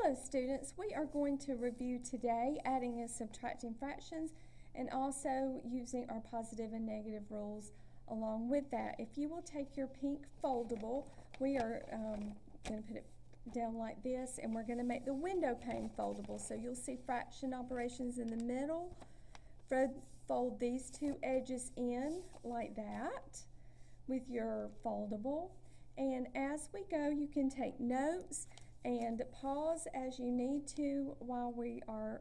Hello students, we are going to review today adding and subtracting fractions and also using our positive and negative rules along with that. If you will take your pink foldable, we are going to put it down like this and we're going to make the window pane foldable. So you'll see fraction operations in the middle. Fold these two edges in like that with your foldable, and as we go you can take notes and pause as you need to while we are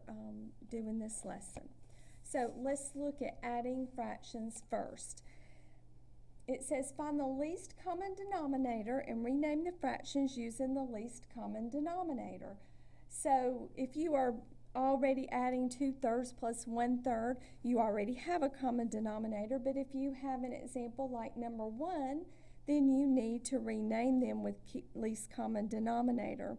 doing this lesson. So let's look at adding fractions first. It says find the least common denominator and rename the fractions using the least common denominator. So if you are already adding 2/3 plus 1/3, you already have a common denominator, but if you have an example like number 1, then you need to rename them with least common denominator.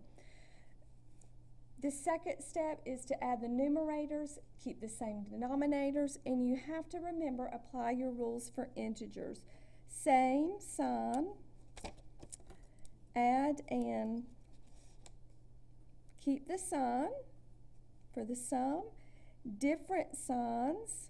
The second step is to add the numerators, keep the same denominators, and you have to remember, apply your rules for integers. Same sign, add and keep the sign for the sum. Different signs,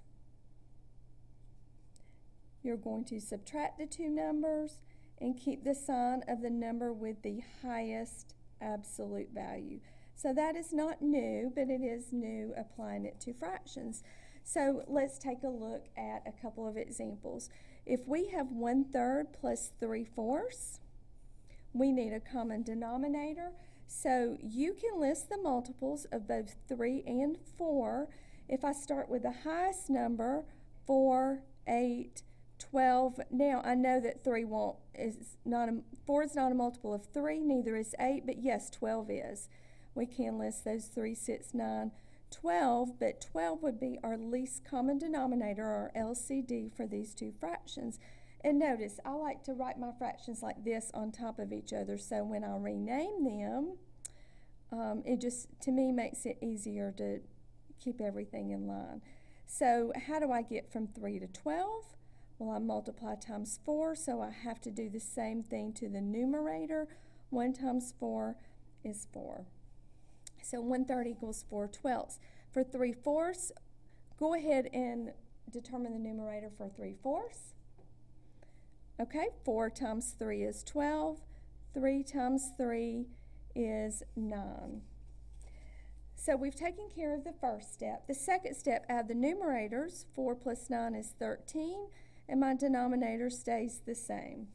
you're going to subtract the two numbers and keep the sign of the number with the highest absolute value. So that is not new, but it is new applying it to fractions. So let's take a look at a couple of examples. If we have 1/3 plus 3/4, we need a common denominator. So you can list the multiples of both 3 and 4. If I start with the highest number, 4, 8, 12. Now I know that 4 is not a multiple of 3, neither is 8, but yes, 12 is. We can list those 3, 6, 9, 12, but 12 would be our least common denominator, or LCD, for these two fractions. And notice, I like to write my fractions like this on top of each other, so when I rename them, it just, to me, makes it easier to keep everything in line. So how do I get from 3 to 12? Well, I multiply times 4, so I have to do the same thing to the numerator. 1 times 4 is 4. So 1/3 equals 4/12. For 3/4, go ahead and determine the numerator for 3/4. Okay, 4 times 3 is 12. 3 times 3 is 9. So we've taken care of the first step. The second step, add the numerators. 4 plus 9 is 13, and my denominator stays the same.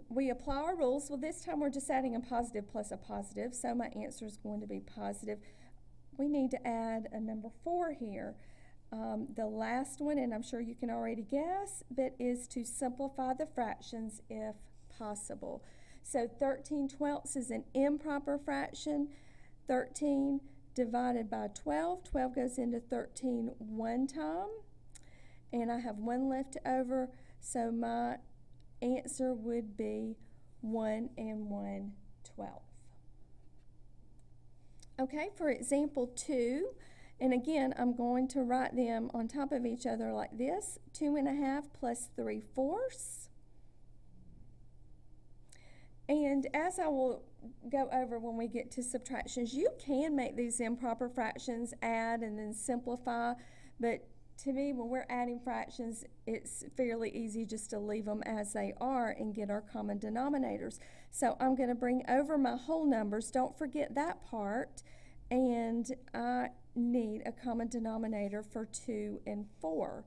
We apply our rules. Well, this time we're just adding a positive plus a positive, so my answer is going to be positive. We need to add a number 4 here. The last one, and I'm sure you can already guess, but is to simplify the fractions if possible. So 13/12 is an improper fraction. 13 divided by 12. 12 goes into 13 one time, and I have 1 left over, so my answer would be 1 and 1/12. Okay, for example 2, and again I'm going to write them on top of each other like this. 2 1/2 plus 3/4. And as I will go over when we get to subtractions, you can make these improper fractions, add and then simplify, but to me, when we're adding fractions, it's fairly easy just to leave them as they are and get our common denominators. So I'm going to bring over my whole numbers. Don't forget that part. And I need a common denominator for 2 and 4.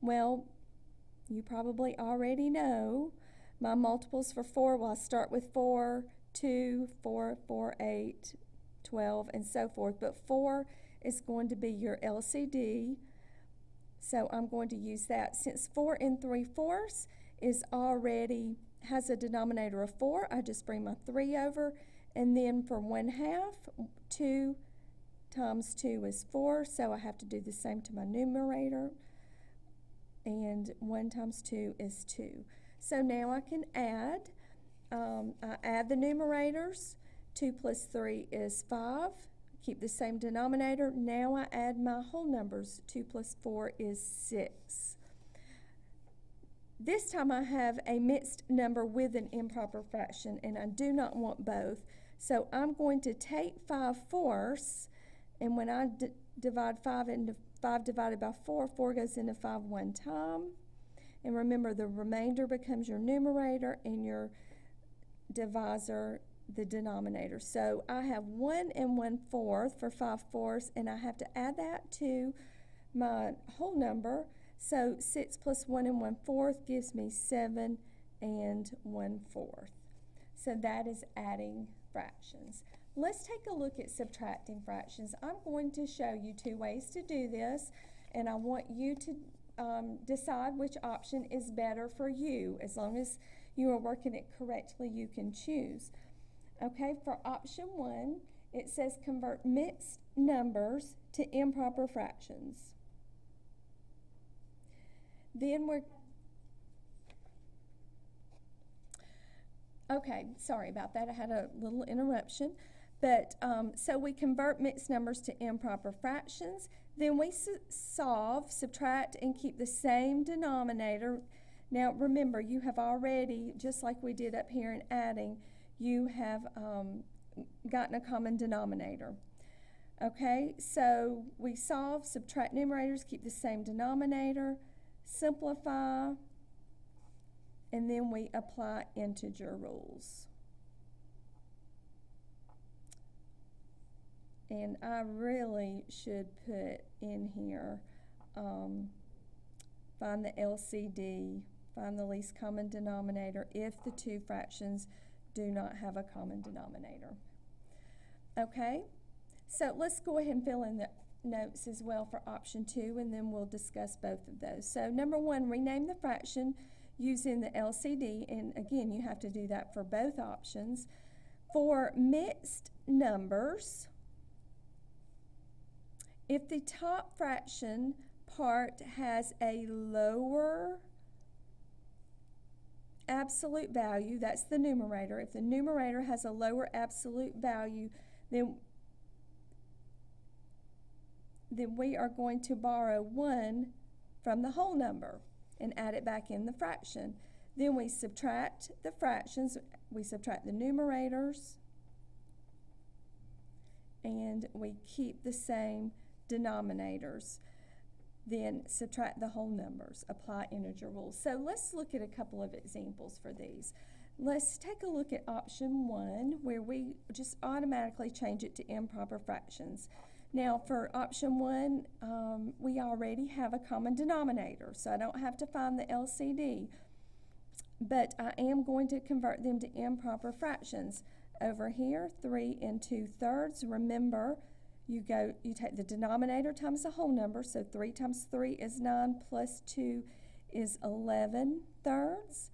Well, you probably already know my multiples for 4. Well, I start with 4, 2, 4, 4, 8, 12, and so forth. But 4 is going to be your LCD. So I'm going to use that. Since 4 and 3/4 has a denominator of 4, I just bring my 3 over. And then for 1/2, 2 times 2 is 4, so I have to do the same to my numerator. And 1 times 2 is 2. So now I can add. I add the numerators. 2 plus 3 is 5. Keep the same denominator. Now I add my whole numbers. 2 plus 4 is 6. This time I have a mixed number with an improper fraction, and I do not want both. So I'm going to take 5/4, and when I divide 5 into 5 divided by 4, 4 goes into 5 one time. And remember, the remainder becomes your numerator and your divisor the denominator. So I have 1 1/4 for 5/4, and I have to add that to my whole number. So 6 plus 1 1/4 gives me 7 1/4. So that is adding fractions. Let's take a look at subtracting fractions. I'm going to show you 2 ways to do this, and I want you to decide which option is better for you. As long as you are working it correctly, you can choose. Okay, for option 1, it says convert mixed numbers to improper fractions. Then okay, sorry about that. I had a little interruption. But so we convert mixed numbers to improper fractions. Then we solve, subtract, and keep the same denominator. Now remember, you have already, just like we did up here in adding, you have gotten a common denominator. Okay, so we solve, subtract numerators, keep the same denominator, simplify, and then we apply integer rules. And I really should put in here, find the LCD, find the least common denominator if the 2 fractions do not have a common denominator. Okay, so let's go ahead and fill in the notes as well for option 2, and then we'll discuss both of those. So number 1, rename the fraction using the LCD, and again, you have to do that for both options. For mixed numbers, if the top fraction part has a lower absolute value, that's the numerator. If the numerator has a lower absolute value, then we are going to borrow 1 from the whole number and add it back in the fraction. Then we subtract the fractions, we subtract the numerators, and we keep the same denominators. Then subtract the whole numbers, apply integer rules. So let's look at a couple of examples for these. Let's take a look at option 1, where we just automatically change it to improper fractions. Now for option 1, we already have a common denominator, so I don't have to find the LCD, but I am going to convert them to improper fractions. Over here, 3 2/3, remember, you take the denominator times the whole number, so 3 times 3 is 9, plus 2 is 11/3.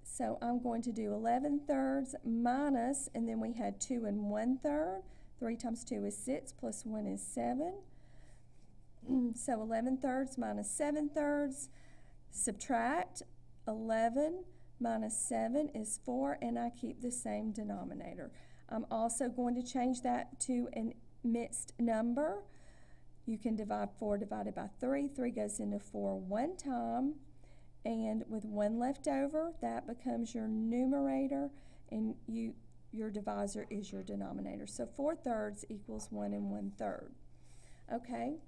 So I'm going to do 11/3 minus, and then we had 2 1/3. 3 times 2 is 6, plus 1 is 7. So 11/3 minus 7/3. Subtract 11 minus 7 is 4, and I keep the same denominator. I'm also going to change that to a mixed number. You can divide 4 divided by 3. 3 goes into 4 one time, and with 1 left over, that becomes your numerator, and your divisor is your denominator. So 4/3 equals 1 1/3. Okay,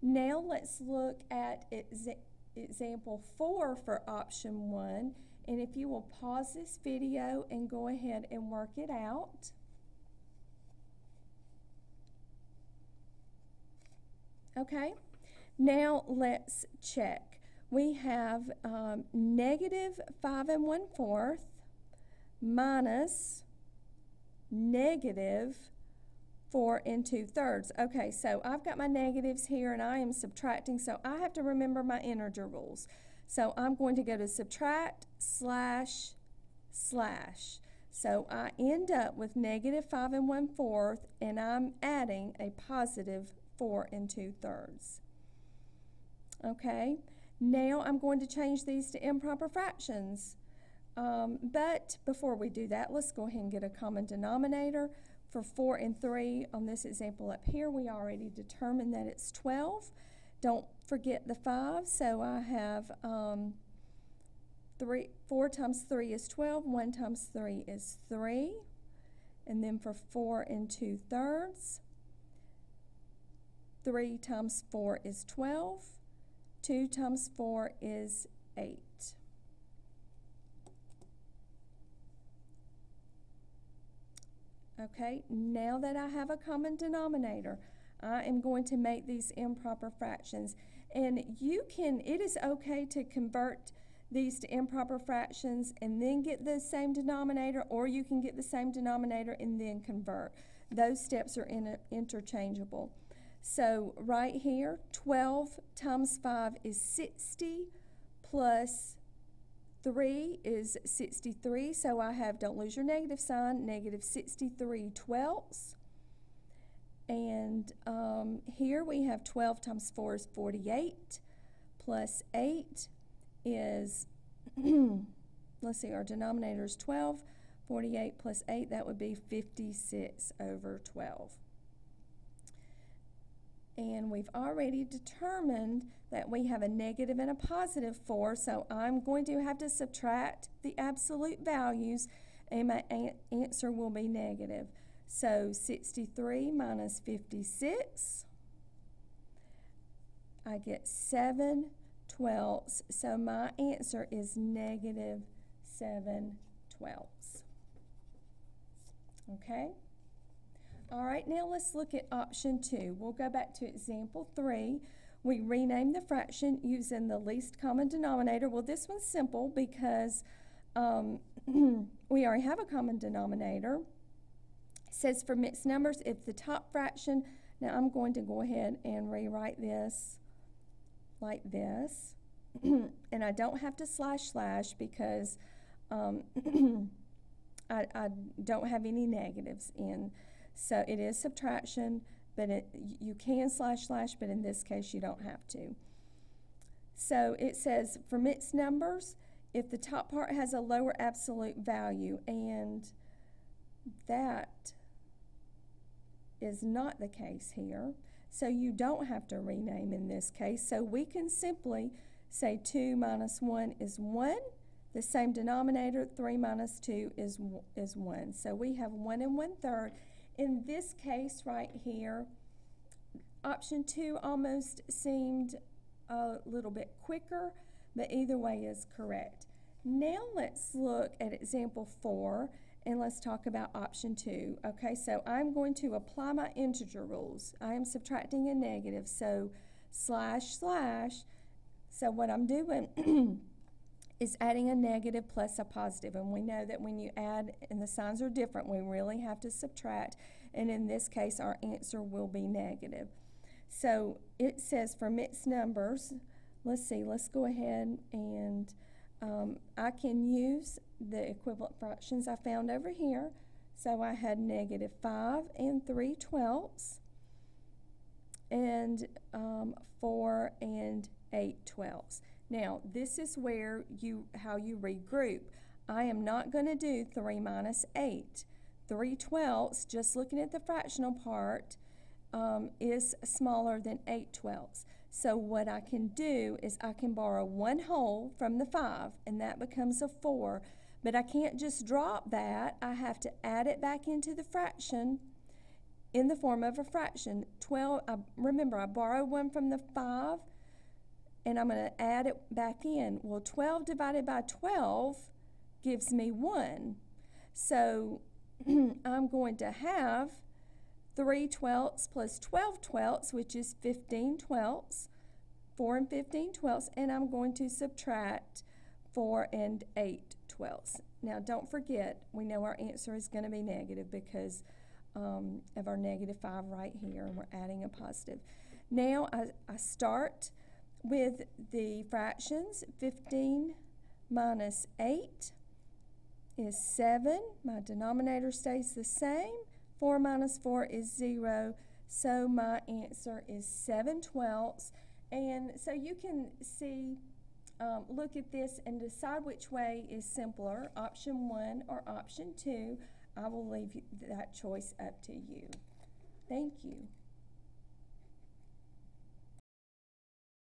now let's look at example 4 for option 1. And if you will pause this video and go ahead and work it out. Okay, now let's check. We have negative 5 1/4 minus negative 4 2/3. Okay, so I've got my negatives here and I am subtracting, so I have to remember my integer rules. So I'm going to go to subtract slash slash. So I end up with negative 5 1/4, and I'm adding a positive 4 2/3. Okay, now I'm going to change these to improper fractions. But before we do that, let's go ahead and get a common denominator. For 4 and 3 on this example up here, we already determined that it's 12. Don't forget the 5, so I have 4 times 3 is 12, 1 times 3 is 3. And then for 4 2/3, 3 times 4 is 12. 2 times 4 is 8. Okay, now that I have a common denominator, I am going to make these improper fractions. And it is okay to convert these to improper fractions and then get the same denominator, or you can get the same denominator and then convert. Those steps are interchangeable. So right here, 12 times 5 is 60, plus 3 is 63, so I have, don't lose your negative sign, negative 63/12. And here we have 12 times 4 is 48, plus 8 is, let's see, our denominator is 12. 48 plus 8, that would be 56/12. And we've already determined that we have a negative and a positive 4, so I'm going to have to subtract the absolute values, and my answer will be negative. So 63 minus 56, I get 7/12, so my answer is negative 7/12. Okay? All right, now let's look at option 2. We'll go back to example 3. We rename the fraction using the least common denominator. Well, this one's simple because we already have a common denominator. It says for mixed numbers, if the top fraction, now I'm going to go ahead and rewrite this like this. And I don't have to slash because I don't have any negatives in. So it is subtraction, but you can slash, but in this case you don't have to. So it says for mixed numbers, if the top part has a lower absolute value, and that is not the case here. So you don't have to rename in this case. So we can simply say 2 minus 1 is 1. The same denominator, 3 minus 2 is 1. So we have 1 1/3. In this case right here, option 2 almost seemed a little bit quicker, but either way is correct. Now let's look at example 4, and let's talk about option 2. Okay, so I'm going to apply my integer rules. I am subtracting a negative, so slash. So what I'm doing is adding a negative plus a positive, and we know that when you add and the signs are different, we really have to subtract, and in this case our answer will be negative. So it says for mixed numbers, let's go ahead and I can use the equivalent fractions I found over here. So I had negative 5 3/12 and 4 8/12. Now, this is where how you regroup. I am not going to do 3 minus 8. 3/12, just looking at the fractional part, is smaller than 8/12. So what I can do is I can borrow 1 whole from the 5, and that becomes a 4. But I can't just drop that. I have to add it back into the fraction in the form of a fraction. Remember, I borrowed 1 from the 5, and I'm going to add it back in. Well, 12 divided by 12 gives me 1. So I'm going to have 3/12 plus 12/12, which is 15/12, 4 15/12, and I'm going to subtract 4 8/12. Now, don't forget, we know our answer is going to be negative because of our negative 5 right here, and we're adding a positive. Now, I start with the fractions. 15 minus 8 is 7. My denominator stays the same. 4 minus 4 is 0. So my answer is 7/12. And so you can see, look at this and decide which way is simpler, option 1 or option 2. I will leave that choice up to you. Thank you.